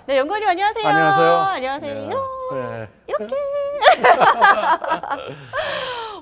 네, 연구원님 안녕하세요. 안녕하세요. 안녕하세요. 네. 이렇게.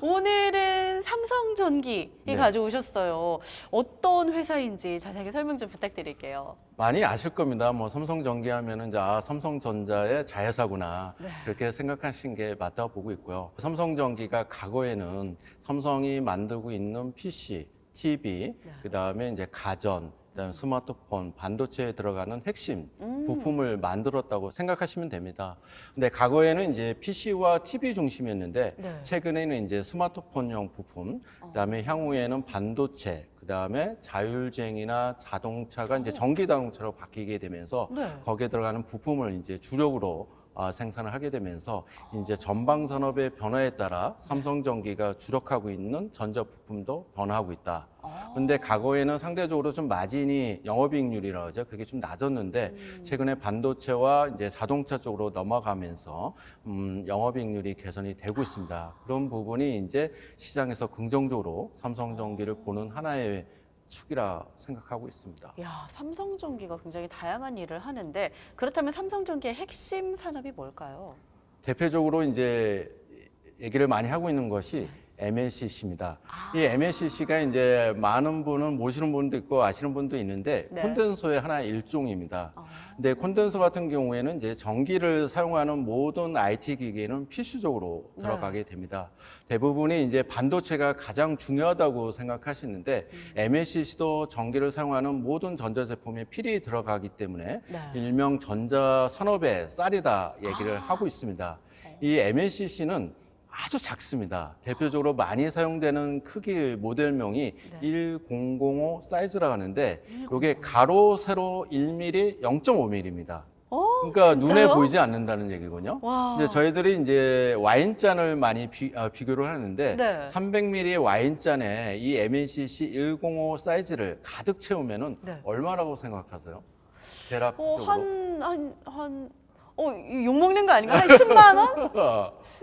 오늘은 삼성전기 네. 가져오셨어요. 어떤 회사인지 자세하게 설명 좀 부탁드릴게요. 많이 아실 겁니다. 뭐 삼성전기 하면은 이제 삼성전자의 자회사구나 네. 그렇게 생각하신 게 맞다고 보고 있고요. 삼성전기가 과거에는 삼성이 만들고 있는 PC, TV, 네. 그다음에 이제 가전, 그다음에 스마트폰, 반도체에 들어가는 핵심 부품을 만들었다고 생각하시면 됩니다. 근데 과거에는 이제 PC와 TV 중심이었는데 네. 최근에는 이제 스마트폰용 부품, 그다음에 향후에는 반도체, 그다음에 자율주행이나 자동차가 이제 전기 자동차로 바뀌게 되면서 네. 거기에 들어가는 부품을 이제 주력으로 생산을 하게 되면서 이제 전방 산업의 변화에 따라 삼성전기가 주력하고 있는 전자 부품도 변화하고 있다. 근데 과거에는 상대적으로 좀 마진이 영업이익률이라고 하죠. 그게 좀 낮았는데 최근에 반도체와 이제 자동차 쪽으로 넘어가면서 영업이익률이 개선이 되고 있습니다. 그런 부분이 이제 시장에서 긍정적으로 삼성전기를 보는 하나의 축이라 생각하고 있습니다. 야, 삼성전기가 굉장히 다양한 일을 하는데 그렇다면 삼성전기의 핵심 산업이 뭘까요? 대표적으로 이제 얘기를 많이 하고 있는 것이 MLCC입니다. 이 MLCC가 이제 많은 분은 모르시는 분도 있고 아시는 분도 있는데 네. 콘덴서의 하나의 일종입니다. 근데 콘덴서 같은 경우에는 이제 전기를 사용하는 모든 IT 기기에는 필수적으로 들어가게 됩니다. 대부분이 이제 반도체가 가장 중요하다고 생각하시는데 MLCC도 전기를 사용하는 모든 전자제품에 필히 들어가기 때문에 네. 일명 전자산업의 쌀이다 얘기를 하고 있습니다. 이 MLCC는 아주 작습니다. 대표적으로 많이 사용되는 크기 모델명이 1005 사이즈라고 하는데 이게 가로 세로 1mm, 0.5mm입니다. 그러니까 진짜요? 눈에 보이지 않는다는 얘기군요. 와. 이제 저희들이 이제 와인잔을 많이 비교를 하는데 네. 300ml의 와인잔에 이 MLCC 105 사이즈를 가득 채우면은 네. 얼마라고 생각하세요? 대략적으로? 욕먹는 거 아닌가? 한 10만 원?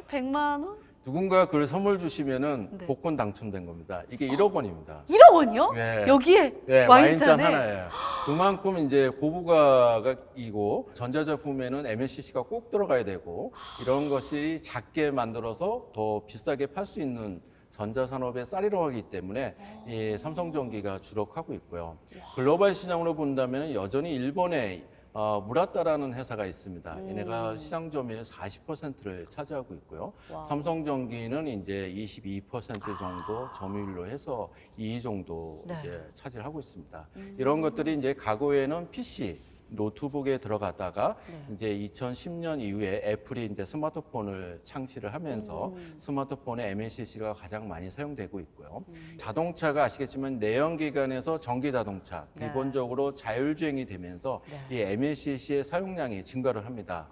100만 원? 누군가 그걸 선물 주시면은 네. 복권 당첨된 겁니다. 이게 1억 원입니다. 1억 원이요? 네. 여기에 네, 와인잔에? 하나에. 그만큼 이제 고부가이고 전자제품에는 MLCC가 꼭 들어가야 되고 이런 것이 작게 만들어서 더 비싸게 팔 수 있는 전자산업의 쌀이라고 하기 때문에 이 삼성전기가 주력하고 있고요. 글로벌 시장으로 본다면 여전히 일본의 무라타라는 회사가 있습니다. 얘네가 시장 점유율 40%를 차지하고 있고요. 와우. 삼성전기는 이제 22% 정도 점유율로 해서 2위 정도 네. 이제 차지를 하고 있습니다. 이런 것들이 이제 과거에는 PC, 노트북에 들어갔다가 이제 2010년 이후에 애플이 이제 스마트폰을 창시를 하면서 스마트폰에 MLCC가 가장 많이 사용되고 있고요. 자동차가 아시겠지만 내연기관에서 전기 자동차 네. 기본적으로 자율주행이 되면서 이 MLCC의 사용량이 증가를 합니다.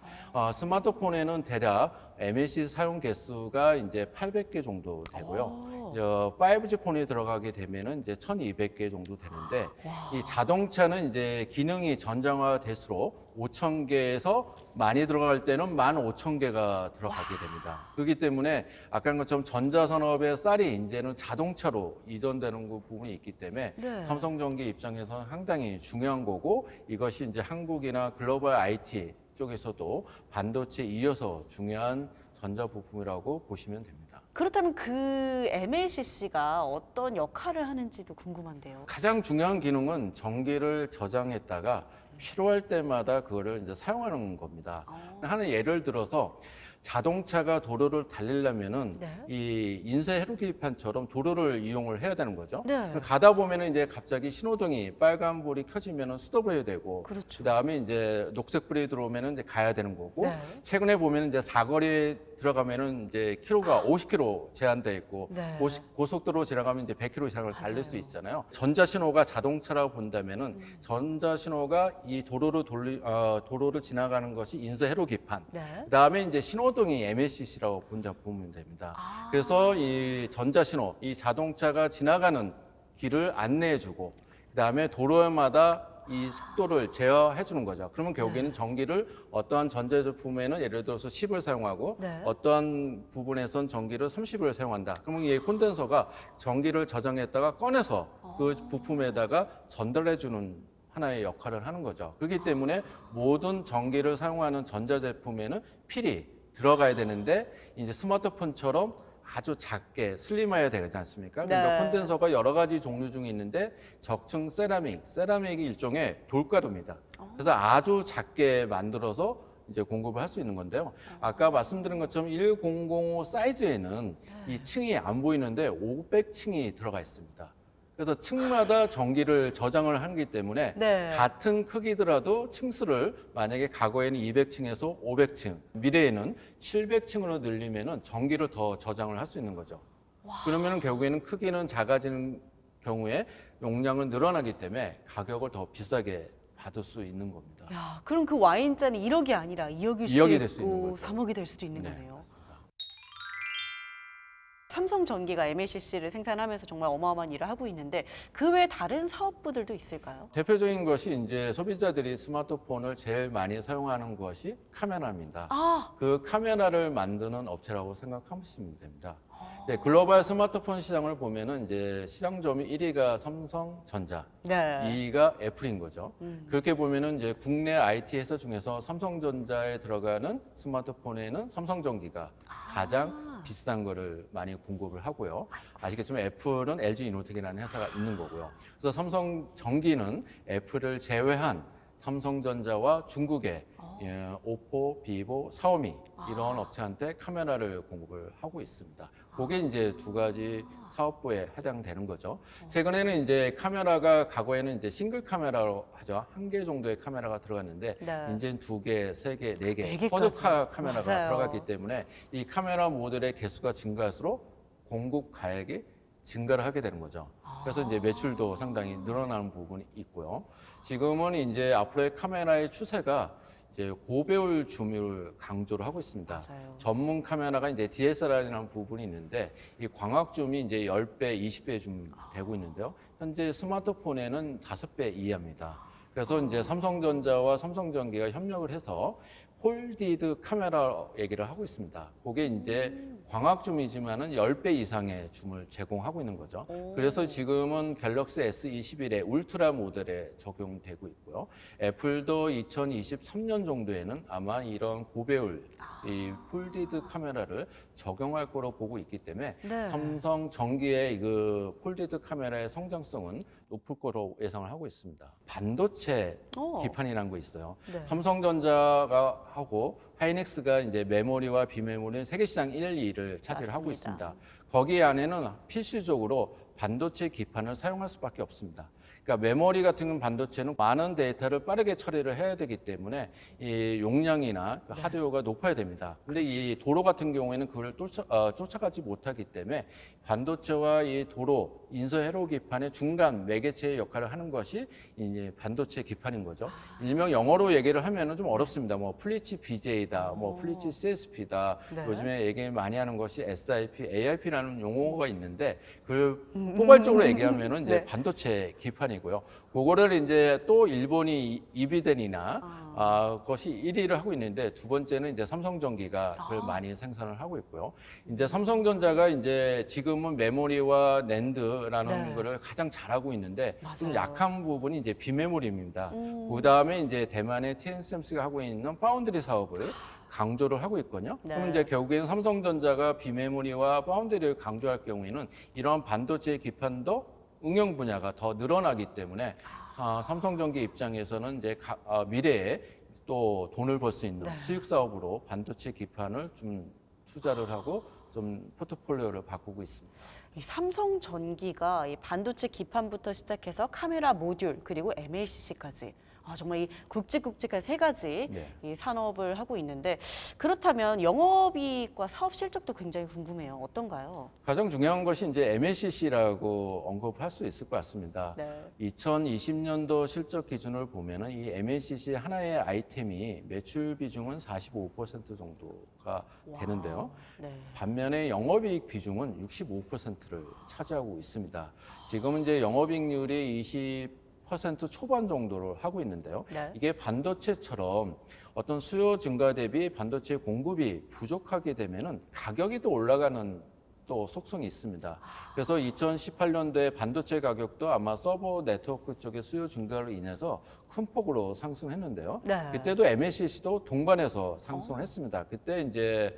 스마트폰에는 대략 MLCC 사용 개수가 이제 800개 정도 되고요. 5G 폰이 들어가게 되면은 이제 1,200개 정도 되는데 이 자동차는 이제 기능이 전장화될수록 5,000개에서 많이 들어갈 때는 15,000개가 들어가게 됩니다. 그렇기 때문에 아까 한 것처럼 전자산업의 쌀이 이제는 자동차로 이전되는 그 부분이 있기 때문에 네. 삼성전기 입장에서는 상당히 중요한 거고 이것이 이제 한국이나 글로벌 IT 쪽에서도 반도체에 이어서 중요한 전자 부품이라고 보시면 됩니다. 그렇다면 그 MLCC가 어떤 역할을 하는지도 궁금한데요. 가장 중요한 기능은 전기를 저장했다가 필요할 때마다 그거를 이제 사용하는 겁니다. 하는 예를 들어서 자동차가 도로를 달리려면은 네. 이 인쇄 회로기판처럼 도로를 이용을 해야 되는 거죠. 네. 가다 보면은 이제 갑자기 신호등이 빨간불이 켜지면은 스톱해야 되고, 그렇죠. 그다음에 이제 녹색불이 들어오면은 이제 가야 되는 거고, 네. 최근에 보면은 이제 사거리에 들어가면은 이제 키로가 50km 제한돼 있고, 네. 고속도로 지나가면 이제 100km 이상을 달릴 맞아요. 수 있잖아요. 전자신호가 자동차라고 본다면은 전자신호가 이 도로를 지나가는 것이 인쇄 회로기판. 네. 그다음에 이제 신호등이 MLCC라고 보면 됩니다. 그래서 이 전자신호, 이 자동차가 지나가는 길을 안내해주고, 그다음에 도로마다 이 속도를 제어해 주는 거죠. 그러면 결국에는 전기를 어떠한 전자제품에는 예를 들어서 10을 사용하고 네. 어떠한 부분에선 전기를 30을 사용한다. 그러면 이 콘덴서가 전기를 저장했다가 꺼내서 그 부품에다가 전달해 주는 하나의 역할을 하는 거죠. 그렇기 때문에 모든 전기를 사용하는 전자제품에는 필이 들어가야 되는데 이제 스마트폰처럼 아주 작게 슬림해야 되지 않습니까? 그러니까 네. 콘덴서가 여러 가지 종류 중에 있는데 적층 세라믹이 일종의 돌가루입니다. 그래서 아주 작게 만들어서 이제 공급을 할 수 있는 건데요. 아까 말씀드린 것처럼 1005 사이즈에는 이 층이 안 보이는데 500층이 들어가 있습니다. 그래서 층마다 전기를 저장을 하기 때문에 네. 같은 크기더라도 층수를 만약에 과거에는 200층에서 500층, 미래에는 700층으로 늘리면은 전기를 더 저장을 할 수 있는 거죠. 그러면은 결국에는 크기는 작아지는 경우에 용량은 늘어나기 때문에 가격을 더 비싸게 받을 수 있는 겁니다. 야, 그럼 그 와인잔이 1억이 아니라 2억일 수도 2억이 될 수 있는 있고 거죠. 3억이 될 수도 있는 네, 거네요. 맞습니다. 삼성전기가 MLCC를 생산하면서 정말 어마어마한 일을 하고 있는데 그 외에 다른 사업부들도 있을까요? 대표적인 것이 이제 소비자들이 스마트폰을 제일 많이 사용하는 것이 카메라입니다. 아, 그 카메라를 만드는 업체라고 생각하시면 됩니다. 네, 글로벌 스마트폰 시장을 보면은 이제 시장 점유 1위가 삼성전자, 네. 2위가 애플인 거죠. 그렇게 보면은 이제 국내 IT 회사 중에서 삼성전자에 들어가는 스마트폰에는 삼성전기가 가장 비싼 거를 많이 공급을 하고요. 아시겠지만 애플은 LG 이노텍이라는 회사가 있는 거고요. 그래서 삼성전기는 애플을 제외한 삼성전자와 중국의 오포, 비보, 샤오미 이런 업체한테 카메라를 공급을 하고 있습니다. 그게 이제 두 가지 사업부에 해당되는 거죠. 최근에는 이제 카메라가 과거에는 이제 싱글 카메라로 하죠. 한 개 정도의 카메라가 들어갔는데 네. 이제 2개, 3개, 4개 네 개까지. 쿼드카 카메라가 맞아요. 들어갔기 때문에 이 카메라 모델의 개수가 증가할수록 공급 가액이 증가를 하게 되는 거죠. 그래서 이제 매출도 상당히 늘어나는 부분이 있고요. 지금은 이제 앞으로의 카메라의 추세가 이제 고배율 줌을 강조를 하고 있습니다. 맞아요. 전문 카메라가 이제 DSLR이라는 부분이 있는데 이 광학 줌이 이제 10배, 20배 좀 되고 있는데요. 현재 스마트폰에는 5배 이하입니다. 그래서 이제 삼성전자와 삼성전기가 협력을 해서 폴디드 카메라 얘기를 하고 있습니다. 그게 이제 광학 줌이지만은 10배 이상의 줌을 제공하고 있는 거죠. 그래서 지금은 갤럭시 S21의 울트라 모델에 적용되고 있고요. 애플도 2023년 정도에는 아마 이런 고배율 이 폴디드 카메라를 적용할 거로 보고 있기 때문에 네. 삼성전기의 그 폴디드 카메라의 성장성은 높을 거로 예상을 하고 있습니다. 반도체 기판이라는 거 있어요. 네. 삼성전자가 하고 하이닉스가 이제 메모리와 비메모리 세계 시장 1, 2를 차지를 하고 맞습니다. 있습니다. 거기 안에는 필수적으로 반도체 기판을 사용할 수밖에 없습니다. 그러니까 메모리 같은 반도체는 많은 데이터를 빠르게 처리를 해야 되기 때문에 이 용량이나 그 하드웨어가 높아야 됩니다. 근데 이 도로 같은 경우에는 그걸 쫓아가지 못하기 때문에 반도체와 이 도로 인서 회로 기판의 중간 매개체의 역할을 하는 것이 이제 반도체 기판인 거죠. 일명 영어로 얘기를 하면은 좀 어렵습니다. 뭐 플리치 BJ다, 뭐 플리치 CSP다. 네. 요즘에 얘기 많이 하는 것이 SIP, AIP라는 용어가 있는데 그걸 포괄적으로 얘기하면은 이제 네. 반도체 기판이고요. 그거를 이제 또 일본이 이비덴이나 것이 1위를 하고 있는데 두 번째는 이제 삼성전기가 그걸 많이 생산을 하고 있고요. 이제 삼성전자가 이제 지금은 메모리와 낸드라는 네. 거를 가장 잘하고 있는데 좀 맞아요. 약한 부분이 이제 비메모리입니다. 그 다음에 이제 대만의 TSMC가 하고 있는 파운드리 사업을 강조를 하고 있거든요. 네. 그럼 이제 결국에는 삼성전자가 비메모리와 파운드리를 강조할 경우에는 이런 반도체 기판도 응용 분야가 더 늘어나기 때문에 삼성전기 입장에서는 이제 미래에 또 돈을 벌 수 있는 네. 수익 사업으로 반도체 기판을 좀 투자를 하고 좀 포트폴리오를 바꾸고 있습니다. 이 삼성전기가 이 반도체 기판부터 시작해서 카메라 모듈 그리고 MLCC까지 정말 이 굵직굵직한 세 가지 네. 이 산업을 하고 있는데 그렇다면 영업이익과 사업 실적도 굉장히 궁금해요. 어떤가요? 가장 중요한 것이 이제 MLCC라고 언급할 수 있을 것 같습니다. 네. 2020년도 실적 기준을 보면은 이 MLCC 하나의 아이템이 매출 비중은 45% 정도가 되는데요. 네. 반면에 영업이익 비중은 65%를 차지하고 있습니다. 지금 이제 영업이익률이 20% 초반 정도를 하고 있는데요. 네. 이게 반도체처럼 어떤 수요 증가 대비 반도체 공급이 부족하게 되면은 가격이 또 올라가는 또 속성이 있습니다. 그래서 2018년도에 반도체 가격도 아마 서버 네트워크 쪽의 수요 증가로 인해서 큰 폭으로 상승했는데요. 네. 그때도 MLCC도 동반해서 상승을 했습니다. 그때 이제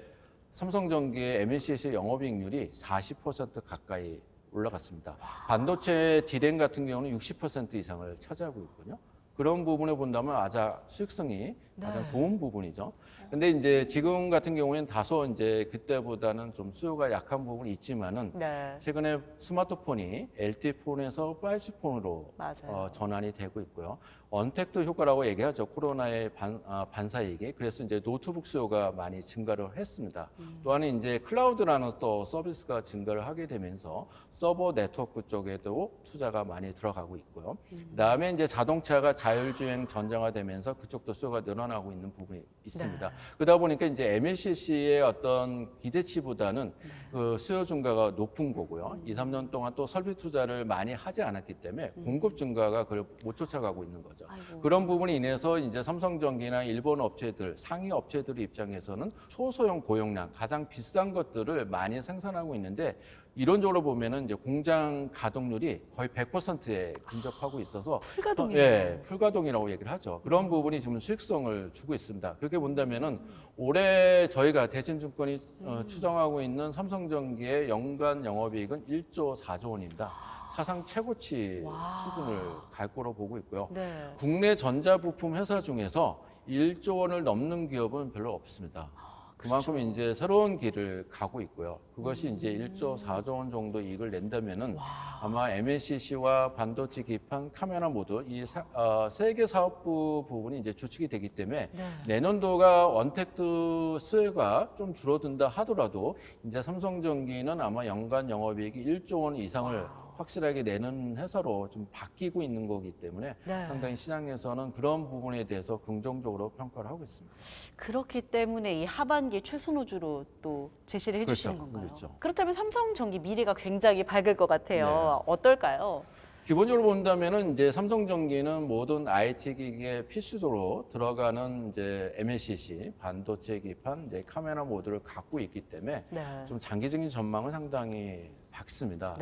삼성전기의 MLCC 영업이익률이 40% 가까이 올라갔습니다. 반도체 D램 같은 경우는 60% 이상을 차지하고 있거든요. 그런 부분에 본다면 아자 수익성이 가장 좋은 부분이죠. 근데 이제 지금 같은 경우에는 다소 이제 그때보다는 좀 수요가 약한 부분이 있지만은 네. 최근에 스마트폰이 LTE 폰에서 5G 폰으로 맞아요. 전환이 되고 있고요. 언택트 효과라고 얘기하죠. 코로나의 반사이익이. 그래서 이제 노트북 수요가 많이 증가를 했습니다. 또한 이제 클라우드라는 또 서비스가 증가를 하게 되면서 서버 네트워크 쪽에도 투자가 많이 들어가고 있고요. 그다음에 이제 자동차가 자율주행 전장화되면서 그쪽도 수요가 늘어나고 있는 부분이 있습니다. 그러다 보니까 이제 MLCC의 어떤 기대치보다는 그 수요 증가가 높은 거고요. 2, 3년 동안 또 설비 투자를 많이 하지 않았기 때문에 공급 증가가 그걸 못 쫓아가고 있는 거죠. 아이고. 그런 부분이 인해서 이제 삼성전기나 일본 업체들, 상위 업체들 입장에서는 초소형 고용량, 가장 비싼 것들을 많이 생산하고 있는데 이론적으로 보면은 이제 공장 가동률이 거의 100%에 근접하고 있어서 풀가동이네요. 예, 풀가동이라고 얘기를 하죠. 그런 부분이 지금 수익성을 주고 있습니다. 그렇게 본다면은 올해 저희가 대신증권이 추정하고 있는 삼성전기의 연간 영업이익은 1조 4조 원입니다. 사상 최고치 수준을 갈 거로 보고 있고요. 네. 국내 전자부품 회사 중에서 1조 원을 넘는 기업은 별로 없습니다. 그만큼 이제 새로운 길을 가고 있고요. 그것이 이제 1조 4조 원 정도 이익을 낸다면은 아마 MLCC와 반도체 기판, 카메라 모두 이 세 개 사업부 부분이 이제 주축이 되기 때문에 내년도가 언택트 수요가 좀 줄어든다 하더라도 이제 삼성전기는 아마 연간 영업이익이 1조 원 이상을 확실하게 내는 회사로 좀 바뀌고 있는 거기 때문에 상당히 시장에서는 그런 부분에 대해서 긍정적으로 평가를 하고 있습니다. 그렇기 때문에 이 하반기 최선호주로 또 제시를 해주시는 그렇죠. 건가요? 그렇죠. 그렇다면 삼성전기 미래가 굉장히 밝을 것 같아요. 어떨까요? 기본적으로 본다면은 이제 삼성전기는 모든 IT 기기에 필수적으로 들어가는 이제 MLCC, 반도체 기판, 이제 카메라 모듈을 갖고 있기 때문에 좀 장기적인 전망은 상당히 밝습니다.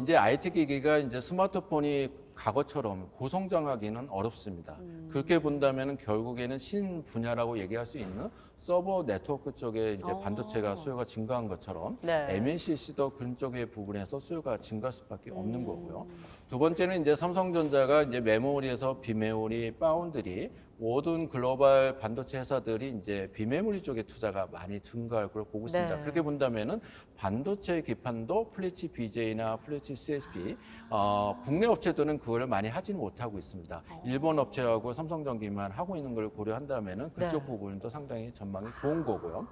이제 IT 기기가 이제 스마트폰이 과거처럼 고성장하기는 어렵습니다. 그렇게 본다면 결국에는 신 분야라고 얘기할 수 있는 서버 네트워크 쪽에 이제 반도체가 수요가 증가한 것처럼 MLCC도 그런 쪽의 부분에서 수요가 증가할 수밖에 없는 거고요. 두 번째는 이제 삼성전자가 이제 메모리에서 비메모리, 파운드리 모든 글로벌 반도체 회사들이 이제 비메모리 쪽에 투자가 많이 증가할 걸 보고 있습니다. 그렇게 본다면은 반도체 기판도 플래치 BJ나 플래치 CSP 국내 업체들은 그걸 많이 하지는 못하고 있습니다. 일본 업체하고 삼성전기만 하고 있는 걸 고려한다면은 그쪽 부분도 상당히 전망이 좋은 거고요.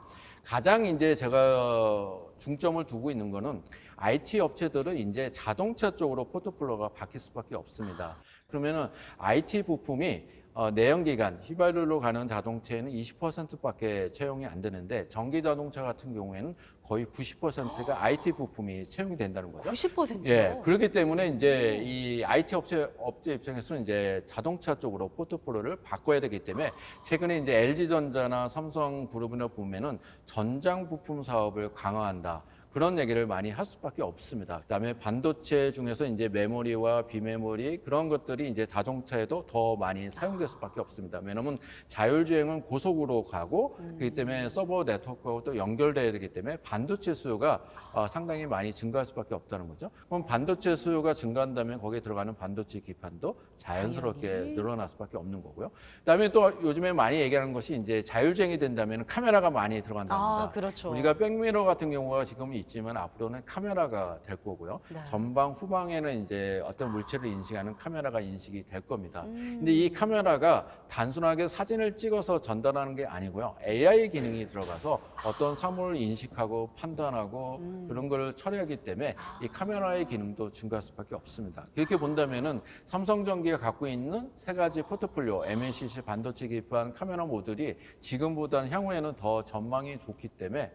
가장 이제 제가 중점을 두고 있는 거는 IT 업체들은 이제 자동차 쪽으로 포트폴리오가 바뀔 수밖에 없습니다. 그러면은 IT 부품이 내연기관, 휘발유로 가는 자동차에는 20%밖에 채용이 안 되는데 전기 자동차 같은 경우에는 거의 90%가 IT 부품이 채용이 된다는 거죠. 90%요? 예, 그렇기 때문에 이제 이 IT 업체 입장에서는 이제 자동차 쪽으로 포트폴리오를 바꿔야 되기 때문에 최근에 이제 LG전자나 삼성그룹이나 보면은 전장 부품 사업을 강화한다. 그런 얘기를 많이 할 수밖에 없습니다. 그다음에 반도체 중에서 이제 메모리와 비메모리 그런 것들이 이제 자동차에도 더 많이 사용될 수밖에 없습니다. 왜냐하면 자율주행은 고속으로 가고 그렇기 때문에 서버 네트워크하고 또 연결돼야 되기 때문에 반도체 수요가 상당히 많이 증가할 수밖에 없다는 거죠. 그럼 반도체 수요가 증가한다면 거기에 들어가는 반도체 기판도 자연스럽게 늘어날 수밖에 없는 거고요. 그다음에 또 요즘에 많이 얘기하는 것이 이제 자율주행이 된다면 카메라가 많이 들어간답니다. 그렇죠. 우리가 백미러 같은 경우가 지금 있지만 앞으로는 카메라가 될 거고요. 전방 후방에는 이제 어떤 물체를 인식하는 카메라가 인식이 될 겁니다. 근데 이 카메라가 단순하게 사진을 찍어서 전달하는 게 아니고요. AI 기능이 들어가서 어떤 사물을 인식하고 판단하고 그런 걸 처리하기 때문에 이 카메라의 기능도 증가할 수밖에 없습니다. 그렇게 본다면은 삼성전기가 갖고 있는 세 가지 포트폴리오, MLCC, 반도체 기판, 카메라 모듈이 지금보다는 향후에는 더 전망이 좋기 때문에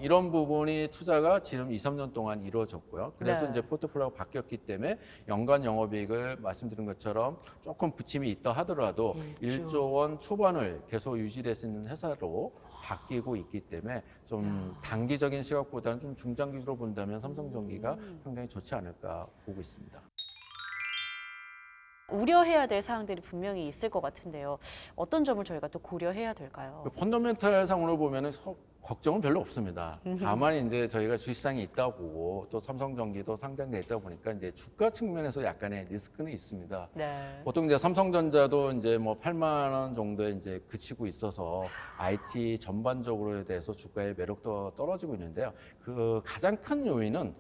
이런 부분이 투자가 지금 2, 3년 동안 이루어졌고요. 그래서 이제 포트폴리오가 바뀌었기 때문에 연간 영업이익을 말씀드린 것처럼 조금 부침이 있다 하더라도 1조 원 초반을 계속 유지될 수 있는 회사로 바뀌고 있기 때문에 좀 단기적인 시각보다는 좀 중장기로 본다면 삼성전기가 상당히 좋지 않을까 보고 있습니다. 우려해야 될 사항들이 분명히 있을 것 같은데요. 어떤 점을 저희가 또 고려해야 될까요? 펀더멘탈 상으로 보면은 걱정은 별로 없습니다. 다만 이제 저희가 주식시장이 있다 보고 또 삼성전기도 상장돼 있다 보니까 이제 주가 측면에서 약간의 리스크는 있습니다. 네. 보통 이제 삼성전자도 이제 뭐 8만 원 정도에 이제 그치고 있어서 IT 전반적으로에 대해서 주가의 매력도 떨어지고 있는데요. 그 가장 큰 요인은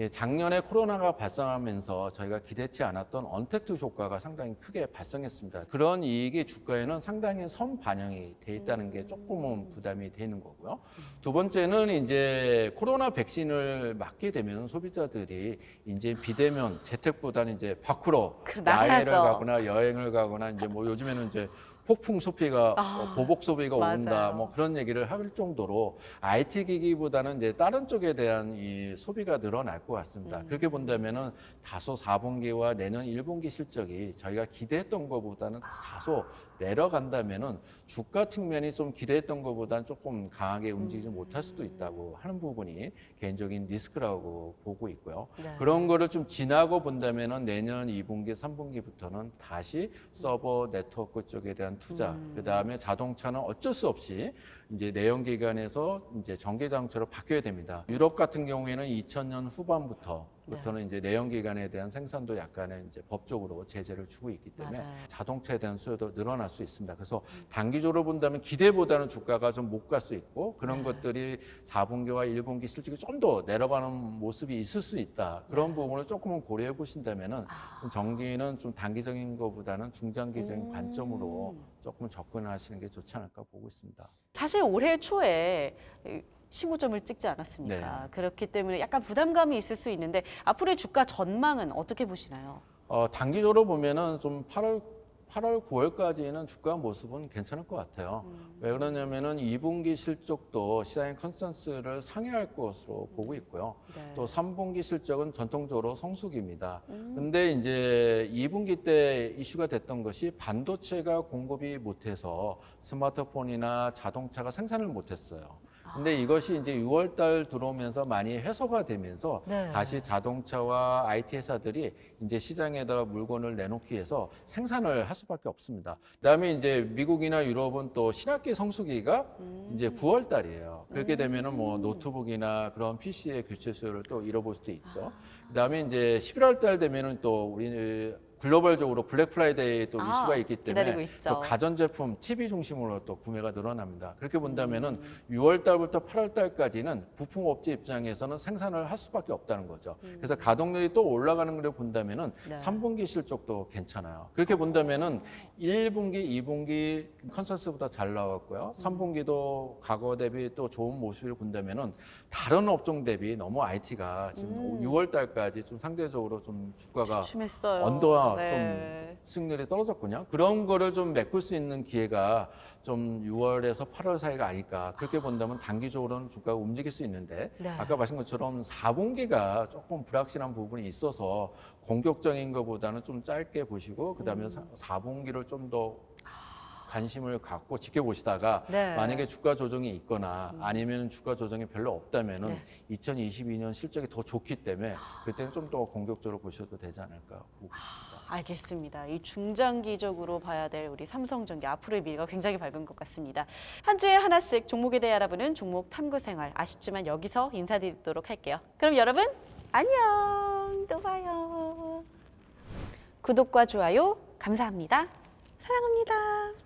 작년에 코로나가 발생하면서 저희가 기대치 않았던 언택트 효과가 상당히 크게 발생했습니다. 그런 이익이 주가에는 상당히 선반영이 돼 있다는 게 조금은 부담이 되는 거고요. 두 번째는 이제 코로나 백신을 맞게 되면 소비자들이 이제 비대면 재택보다는 이제 밖으로 야외를 나가야죠. 가거나 여행을 가거나 이제 뭐 요즘에는 이제 폭풍 소비가 보복 소비가 온다 맞아요. 뭐 그런 얘기를 할 정도로 IT 기기보다는 이제 다른 쪽에 대한 이 소비가 늘어날 것 같습니다. 그렇게 본다면은 다소 4분기와 내년 1분기 실적이 저희가 기대했던 것보다는 다소 내려간다면은 주가 측면이 좀 기대했던 것보다는 조금 강하게 움직이지 못할 수도 있다고 하는 부분이 개인적인 리스크라고 보고 있고요. 네. 그런 거를 좀 지나고 본다면은 내년 2분기, 3분기부터는 다시 서버 네트워크 쪽에 대한 투자, 그다음에 자동차는 어쩔 수 없이 이제 내연기관에서 이제 전기자동차로 바뀌어야 됩니다. 유럽 같은 경우에는 2000년 후반부터는 이제 내연기관에 대한 생산도 약간의 이제 법적으로 제재를 주고 있기 때문에 맞아요. 자동차에 대한 수요도 늘어날 수 있습니다. 그래서 단기적으로 본다면 기대보다는 주가가 좀 못 갈 수 있고 그런 것들이 4분기와 1분기 실적이 좀 더 내려가는 모습이 있을 수 있다. 그런 부분을 조금은 고려해 보신다면은 좀 전기는 좀 단기적인 것보다는 중장기적인 관점으로 조금 접근하시는 게 좋지 않을까 보고 있습니다. 사실 올해 초에 신고점을 찍지 않았습니까? 그렇기 때문에 약간 부담감이 있을 수 있는데 앞으로의 주가 전망은 어떻게 보시나요? 단기적으로 보면은 좀 8월, 9월까지는 주가 모습은 괜찮을 것 같아요. 왜 그러냐면은 2분기 실적도 시장의 컨센서스를 상회할 것으로 보고 있고요. 네. 또 3분기 실적은 전통적으로 성수기입니다. 근데 이제 2분기 때 이슈가 됐던 것이 반도체가 공급이 못해서 스마트폰이나 자동차가 생산을 못했어요. 근데 이것이 이제 6월 달 들어오면서 많이 해소가 되면서 네. 다시 자동차와 IT 회사들이 이제 시장에다가 물건을 내놓기 위해서 생산을 할 수밖에 없습니다. 그다음에 이제 미국이나 유럽은 또 신학기 성수기가 이제 9월 달이에요. 그렇게 되면은 뭐 노트북이나 그런 PC의 교체 수요를 또 잃어볼 수도 있죠. 그다음에 이제 11월 달 되면은 또 우리 글로벌적으로 블랙 프라이데이 또 이슈가 있기 기다리고 때문에 있죠. 또 가전제품, TV 중심으로 또 구매가 늘어납니다. 그렇게 본다면은 6월 달부터 8월 달까지는 부품업체 입장에서는 생산을 할 수밖에 없다는 거죠. 그래서 가동률이 또 올라가는 걸 본다면은 네. 3분기 실적도 괜찮아요. 그렇게 본다면은 1분기, 2분기 컨센서스보다 잘 나왔고요. 3분기도 과거 대비 또 좋은 모습을 본다면은 다른 업종 대비 너무 IT가 지금 6월 달까지 좀 상대적으로 좀 주가가 주춤했어요. 언더와 네. 좀 수익률이 떨어졌군요. 그런 거를 좀 메꿀 수 있는 기회가 좀 6월에서 8월 사이가 아닐까. 그렇게 본다면 단기적으로는 주가가 움직일 수 있는데 네. 아까 말씀 것처럼 4분기가 조금 불확실한 부분이 있어서 공격적인 것보다는 좀 짧게 보시고 그다음에 4분기를 좀 더 관심을 갖고 지켜보시다가 네. 만약에 주가 조정이 있거나 아니면 주가 조정이 별로 없다면은 네. 2022년 실적이 더 좋기 때문에 그때는 좀 더 공격적으로 보셔도 되지 않을까 보고 있습니다. 알겠습니다. 이 중장기적으로 봐야 될 우리 삼성전기 앞으로의 미래가 굉장히 밝은 것 같습니다. 한 주에 하나씩 종목에 대해 알아보는 종목 탐구 생활. 아쉽지만 여기서 인사드리도록 할게요. 그럼 여러분 안녕. 또 봐요. 구독과 좋아요 감사합니다. 사랑합니다.